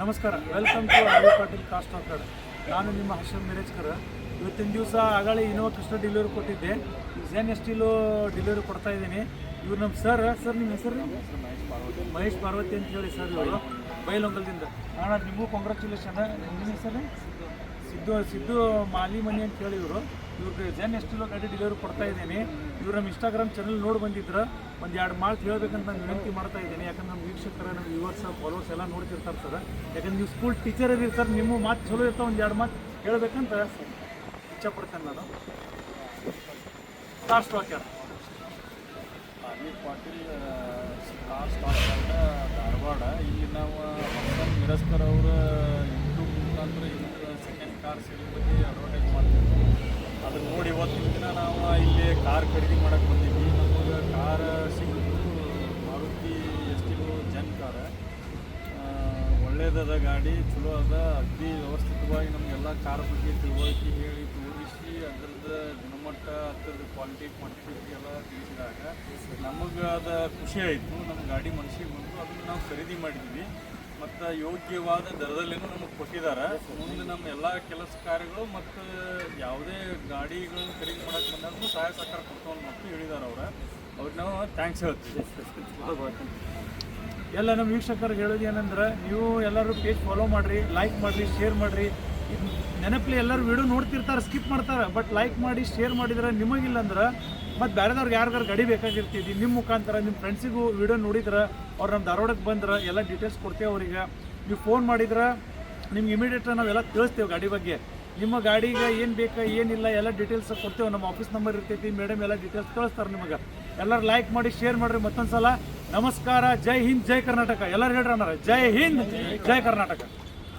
ನಮಸ್ಕಾರ, welcome to R V Patil cost talker. ನಾನು ನಿಮ್ಮ ಹರ್ಷಲ್ ಮಿರೇಜ್ಕರ್. ಇವತ್ತಿನ ದಿವಸ ಆಗಾಳಿ ಇನೋವಾ ಕೃಷ್ಣ ಡೆಲಿವರಿ ಕೊಟ್ಟಿದ್ದೆ. ಜೆನ್ ಎಸ್ಟಿಲು ಡೆಲಿವರಿ ಕೊಡ್ತಾ ಇದ್ದೀನಿ. ಇವ್ರು ನಮ್ಮ ಸರ್ ನಿಮ್ಮ ಹೆಸರು ಮಹೇಶ್ ಪಾರ್ವತಿ ಅಂತ ಹೇಳಿ ಸರ್. ಇವರು ಬೈಲೊಂಗಲದಿಂದ. ಅಣ್ಣ ನಿಮಗೂ ಕಾಂಗ್ರ್ಯಾಚುಲೇಷನ್. ನಿಮ್ಮ ಹೆಸರು ಸಿದ್ದು ಮಾಲಿ ಮನಿ ಅಂತ ಹೇಳಿ ಇವ್ರಿಗೆ ಜೆನ್ ಎಸ್ಟಿಲೋ ಗಾಡಿ ಡೆಲಿವರಿ ಕೊಡ್ತಾ ಇದ್ದೀನಿ. ಇವ್ರು ನಮ್ಮ ಇನ್ಸ್ಟಾಗ್ರಾಮ್ ಚಾನಲ್ ನೋಡಿ ಬಂದಿದ್ರು. ಒಂದು 2 ಮಾತು ಹೇಳಬೇಕಂತ ನಾನು ವಿನಂತಿ ಮಾಡ್ತಾ ಇದ್ದೀನಿ. ಯಾಕಂದ್ರೆ ನಮ್ಮ ವೀಕ್ಷಕರ, ನಮ್ಮ ವ್ಯೂವರ್ಸ್, ಫಾಲೋವರ್ಸ್ ಎಲ್ಲ ನೋಡ್ತಿರ್ತಾರೆ ಸರ್. ಯಾಕಂದ್ರೆ ನೀವು ಸ್ಕೂಲ್ ಟೀಚರ್ ಇದ್ದೀರಿ ಸರ್, ನಿಮ್ಮ ಮಾತು ಚಲೋ ಇರ್ತಾವೆ. ಒಂದು 2 ಮಾತು ಹೇಳಬೇಕಂತ ಇಚ್ಛಪಡ್ತೇನೆ ನಾನು. Cost talker R V Patil cost talker Dharwad. ಇಲ್ಲಿ ನಾವು ಹರ್ಷಲ್ ಮಿರೇಜ್ಕರ್ ಅವರ ಯೂಟ್ಯೂಬ್ ಮುಖಾಂತರ ಇವ್ರ ಸೆಕೆಂಡ್ ಕಾರ್ ಸೇಲ್ ಬಗ್ಗೆ ಅಡ್ವರ್ಟೈಸ್ ಮಾಡ್ತೀವಿ. ಅದನ್ನು ನೋಡಿ ಇವತ್ತಿನ ದಿನ ನಾವು ಇಲ್ಲಿ ಕಾರ್ ಖರೀದಿ ಮಾಡೋಕ್ಕೆ ಬಂದಿದ್ವಿ. ನಮಗೆ ಕಾರ್ ಸಿಕ್ಕಿದ್ದು ಮಾರುತಿ ಎಸ್ಟಿಲೋ ಜೆನ್ ಕಾರ. ಒಳ್ಳೇದದ ಗಾಡಿ, ಚಲೋ ಅದ. ಅಗದಿ ವ್ಯವಸ್ಥಿತವಾಗಿ ನಮಗೆಲ್ಲ ಕಾರ್ ಬಗ್ಗೆ ತಿಳುವಳಿಕೆ ಹೇಳಿ ತೋರಿಸಿ ಅದರದ್ದು ಗುಣಮಟ್ಟ, ಅದರದ್ದು ಕ್ವಾಲಿಟಿ ಕ್ವಾಂಟಿಟಿ ಎಲ್ಲ ತಿಳಿಸಿದಾಗ ನಮಗೆ ಅದು ಖುಷಿ ಆಯಿತು. ನಮ್ಮ ಗಾಡಿ ಮನಸ್ಸಿಗೆ ಬಂದು ಅದನ್ನು ನಾವು ಖರೀದಿ ಮಾಡಿದ್ವಿ. ಮತ್ತು ಯೋಗ್ಯವಾದ ದರದಲ್ಲಿನೂ ನಮಗೆ ಕೊಟ್ಟಿದ್ದಾರೆ. ಮುಂದೆ ನಮ್ಮ ಎಲ್ಲ ಕೆಲಸ ಕಾರ್ಯಗಳು ಮತ್ತು ಯಾವುದೇ ಗಾಡಿಗಳನ್ನು ಖರೀದಿ ಮಾಡೋಕ್ಕೆ ಬಂದಾಗೂ ಸಹಾಯ ಸಹಕಾರ ಕೊಡ್ತಾವೆ ಮತ್ತು ಹೇಳಿದ್ದಾರೆ ಅವ್ರಿಗೆ ನಾವು ಥ್ಯಾಂಕ್ಸ್ ಹೇಳ್ತೀವಿ. ಎಲ್ಲ ನಮ್ಮ ವೀಕ್ಷಕರಿಗೆ ಹೇಳೋದು ಏನಂದ್ರೆ, ನೀವು ಎಲ್ಲರೂ ಪೇಜ್ ಫಾಲೋ ಮಾಡಿರಿ, ಲೈಕ್ ಮಾಡಿರಿ, ಶೇರ್ ಮಾಡಿರಿ. ಇದು ನೆನಪಲ್ಲಿ ಎಲ್ಲರೂ ವಿಡಿಯೋ ನೋಡ್ತಿರ್ತಾರೆ, ಸ್ಕಿಪ್ ಮಾಡ್ತಾರೆ. ಬಟ್ ಲೈಕ್ ಮಾಡಿ ಶೇರ್ ಮಾಡಿದ್ರೆ ನಿಮಗಿಲ್ಲ ಅಂದ್ರೆ ಮತ್ತು ಬೇರೆದವ್ರಿಗೆ ಯಾರಿಗಾರು ಗಾಡಿ ಬೇಕಾಗಿರ್ತಿದ್ವಿ, ನಿಮ್ಮ ಮುಖಾಂತರ ನಿಮ್ಮ ಫ್ರೆಂಡ್ಸಿಗೂ ವಿಡಿಯೋ ನೋಡಿದ್ರೆ ಅವ್ರು ನಮ್ಮ ಧಾರವಾಡಕ್ಕೆ ಬಂದ್ರೆ ಎಲ್ಲ ಡೀಟೇಲ್ಸ್ ಕೊಡ್ತೇವೆ ಅವ್ರಿಗೆ. ನೀವು ಫೋನ್ ಮಾಡಿದ್ರೆ ನಿಮ್ಗೆ ಇಮಿಡಿಯೇಟ್ ನಾವೆಲ್ಲ ತಿಳಿಸ್ತೇವೆ ಗಾಡಿ ಬಗ್ಗೆ. ನಿಮ್ಮ ಗಾಡಿಗೆ ಏನು ಬೇಕಾ ಏನಿಲ್ಲ ಎಲ್ಲ ಡೀಟೇಲ್ಸ್ ಕೊಡ್ತೇವೆ. ನಮ್ಮ ಆಫೀಸ್ ನಂಬರ್ ಇರ್ತೈತಿ, ಮೇಡಮ್ ಎಲ್ಲ ಡೀಟೇಲ್ಸ್ ಕಳಿಸ್ತಾರೆ ನಿಮಗೆ. ಎಲ್ಲರೂ ಲೈಕ್ ಮಾಡಿ ಶೇರ್ ಮಾಡಿರಿ. ಮತ್ತೊಂದು ಸಲ ನಮಸ್ಕಾರ. ಜೈ ಹಿಂದ್, ಜೈ ಕರ್ನಾಟಕ. ಎಲ್ಲರೂ ಹೇಳ್ರಿ ಅನ್ನಾರ, ಜೈ ಹಿಂದ್, ಜೈ ಕರ್ನಾಟಕ.